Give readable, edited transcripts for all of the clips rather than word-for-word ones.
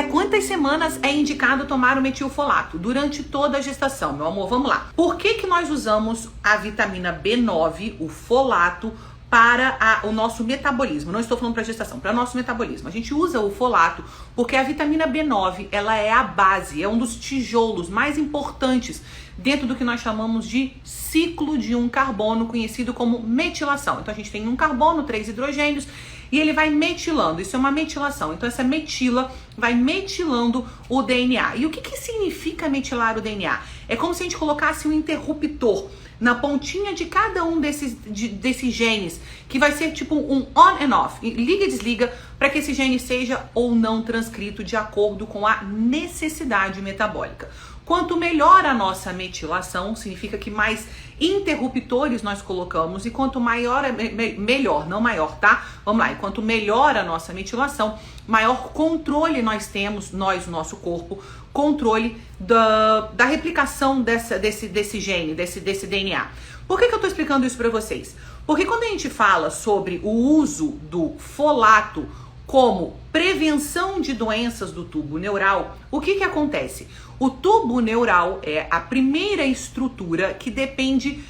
Até quantas semanas é indicado tomar o metilfolato? Durante toda a gestação, meu amor, vamos lá. Por que nós usamos a vitamina B9, o folato, para o nosso metabolismo? Não estou falando para gestação, para o nosso metabolismo. A gente usa o folato porque a vitamina B9, ela é a base, é um dos tijolos mais importantes dentro do que nós chamamos de ciclo de um carbono, conhecido como metilação. Então a gente tem um carbono, 3 hidrogênios, e ele vai metilando. Isso é uma metilação. Então essa metila vai metilando o DNA. E o que significa metilar o DNA? É como se a gente colocasse um interruptor na pontinha de cada um desses genes, que vai ser tipo um on and off, liga e desliga, para que esse gene seja ou não transcrito de acordo com a necessidade metabólica. Quanto melhor a nossa metilação, significa que mais interruptores nós colocamos, e quanto maior, melhor, não maior, tá? Vamos lá, e quanto melhor a nossa metilação, maior controle nós temos, o nosso corpo, controle da replicação desse gene, desse DNA. Por que eu tô explicando isso para vocês? Porque quando a gente fala sobre o uso do folato como prevenção de doenças do tubo neural, o que acontece? O tubo neural é a primeira estrutura que depende,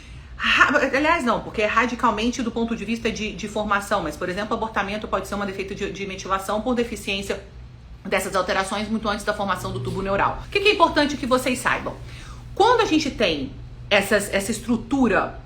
aliás não, porque é radicalmente do ponto de vista de formação, mas por exemplo, abortamento pode ser um defeito de metilação por deficiência dessas alterações muito antes da formação do tubo neural. O que é importante que vocês saibam? Quando a gente tem essa estrutura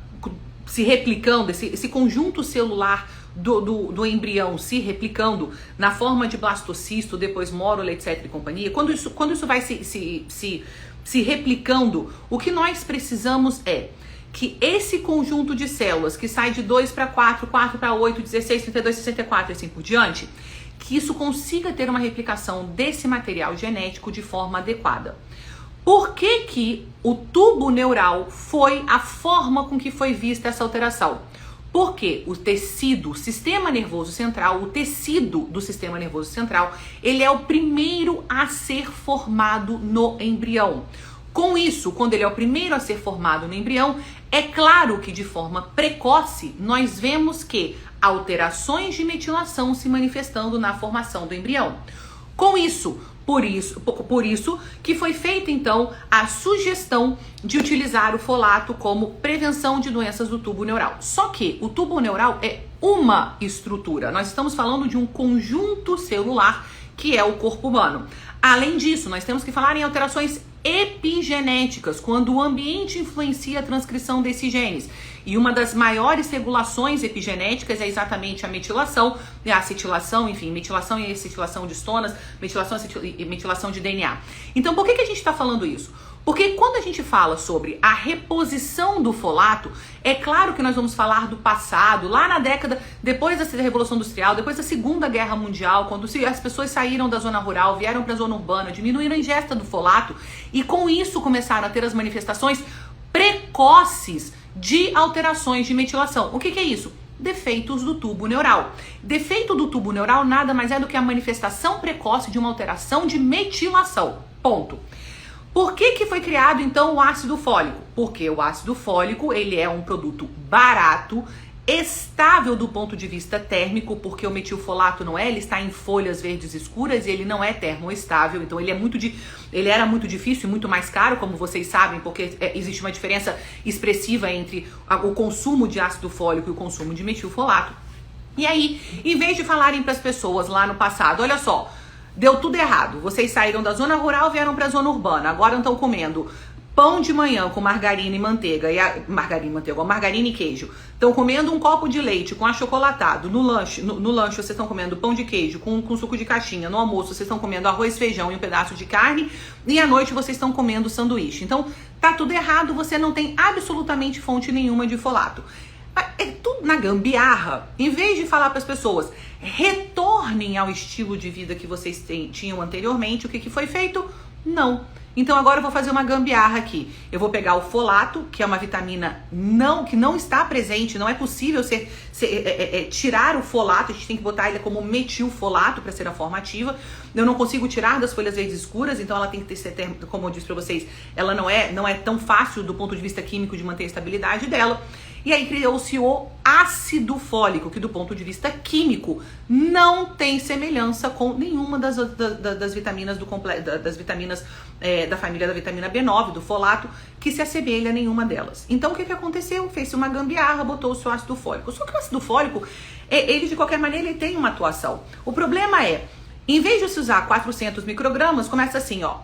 se replicando, esse conjunto celular do embrião se replicando na forma de blastocisto, depois mórula, etc e companhia, quando isso vai se replicando, o que nós precisamos é que esse conjunto de células que sai de 2 para 4, 4 para 8, 16, 32, 64 e assim por diante, que isso consiga ter uma replicação desse material genético de forma adequada. Por que o tubo neural foi a forma com que foi vista essa alteração? Porque o tecido, o sistema nervoso central, o tecido do sistema nervoso central, ele é o primeiro a ser formado no embrião. Com isso, quando ele é o primeiro a ser formado no embrião, é claro que de forma precoce nós vemos que alterações de metilação se manifestando na formação do embrião. Com isso, por isso que foi feita então a sugestão de utilizar o folato como prevenção de doenças do tubo neural. Só que o tubo neural é uma estrutura. Nós estamos falando de um conjunto celular que é o corpo humano. Além disso, nós temos que falar em alterações epigenéticas, quando o ambiente influencia a transcrição desses genes. E uma das maiores regulações epigenéticas é exatamente a metilação, a acetilação, enfim, metilação e acetilação de estonas, metilação e metilação de DNA. Então, por que a gente está falando isso? Porque quando a gente fala sobre a reposição do folato, é claro que nós vamos falar do passado, lá na década, depois da Revolução Industrial, depois da Segunda Guerra Mundial, quando as pessoas saíram da zona rural, vieram para a zona urbana, diminuíram a ingesta do folato e com isso começaram a ter as manifestações precoces de alterações de metilação. O que é isso? Defeitos do tubo neural. Defeito do tubo neural nada mais é do que a manifestação precoce de uma alteração de metilação. Ponto. Por que foi criado então o ácido fólico? Porque o ácido fólico, ele é um produto barato, estável do ponto de vista térmico, porque o metilfolato não é, ele está em folhas verdes escuras e ele não é termoestável, então ele era muito difícil e muito mais caro, como vocês sabem, porque existe uma diferença expressiva entre o consumo de ácido fólico e o consumo de metilfolato. E aí, em vez de falarem para as pessoas lá no passado, olha só, deu tudo errado, vocês saíram da zona rural, vieram para a zona urbana, agora estão comendo pão de manhã com margarina e manteiga, margarina e queijo. Estão comendo um copo de leite com achocolatado. No lanche vocês estão comendo pão de queijo com suco de caixinha. No almoço vocês estão comendo arroz, feijão e um pedaço de carne. E à noite vocês estão comendo sanduíche. Então tá tudo errado, você não tem absolutamente fonte nenhuma de folato. É tudo na gambiarra. Em vez de falar para as pessoas, retornem ao estilo de vida que vocês tinham anteriormente, o que foi feito? Não. Então agora eu vou fazer uma gambiarra aqui. Eu vou pegar o folato, que é uma vitamina que não está presente, não é possível tirar o folato, a gente tem que botar ele como metilfolato para ser a forma ativa. Eu não consigo tirar das folhas verdes escuras, então ela tem que ter, como eu disse para vocês, ela não é tão fácil do ponto de vista químico de manter a estabilidade dela. E aí criou-se o ácido fólico, que do ponto de vista químico não tem semelhança com nenhuma das vitaminas das vitaminas da família da vitamina B9, do folato, que se assemelha a nenhuma delas. Então o que aconteceu? Fez-se uma gambiarra, botou-se o ácido fólico. Só que o ácido fólico, ele de qualquer maneira ele tem uma atuação. O problema é, em vez de se usar 400 microgramas, começa assim, ó.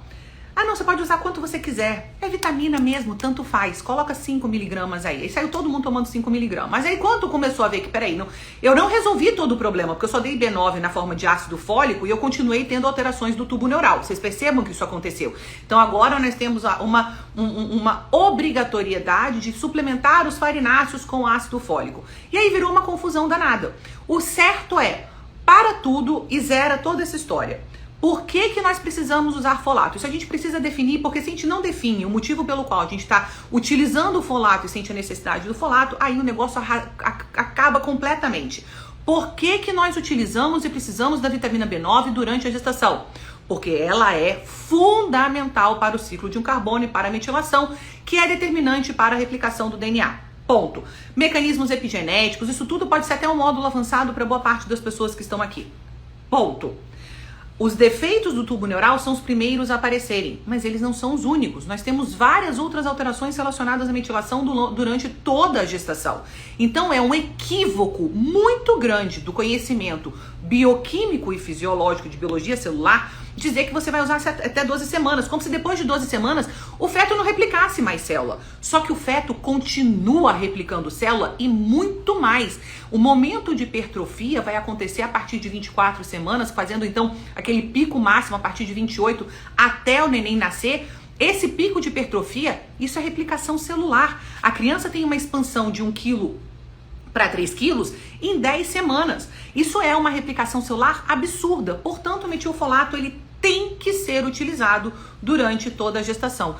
Ah, não, você pode usar quanto você quiser. É vitamina mesmo, tanto faz. Coloca 5 miligramas aí. Aí saiu todo mundo tomando 5 miligramas. Mas aí quando começou a ver que, peraí, não, eu não resolvi todo o problema, porque eu só dei B9 na forma de ácido fólico e eu continuei tendo alterações do tubo neural. Vocês percebam que isso aconteceu. Então agora nós temos uma obrigatoriedade de suplementar os farináceos com ácido fólico. E aí virou uma confusão danada. O certo é, para tudo e zera toda essa história. Por que nós precisamos usar folato? Isso a gente precisa definir, porque se a gente não define o motivo pelo qual a gente está utilizando o folato e sente a necessidade do folato, aí o negócio acaba completamente. Por que nós utilizamos e precisamos da vitamina B9 durante a gestação? Porque ela é fundamental para o ciclo de um carbono e para a metilação, que é determinante para a replicação do DNA. Ponto. Mecanismos epigenéticos, isso tudo pode ser até um módulo avançado para boa parte das pessoas que estão aqui. Ponto. Os defeitos do tubo neural são os primeiros a aparecerem, mas eles não são os únicos. Nós temos várias outras alterações relacionadas à metilação durante toda a gestação. Então é um equívoco muito grande do conhecimento bioquímico e fisiológico de biologia celular dizer que você vai usar até 12 semanas, como se depois de 12 semanas o feto não replicasse mais célula. Só que o feto continua replicando célula e muito mais. O momento de hipertrofia vai acontecer a partir de 24 semanas, fazendo então aquele pico máximo a partir de 28 até o neném nascer. Esse pico de hipertrofia, isso é replicação celular. A criança tem uma expansão de 1 quilo para 3 quilos em 10 semanas. Isso é uma replicação celular absurda. Portanto, o metilfolato ele tem que ser utilizado durante toda a gestação.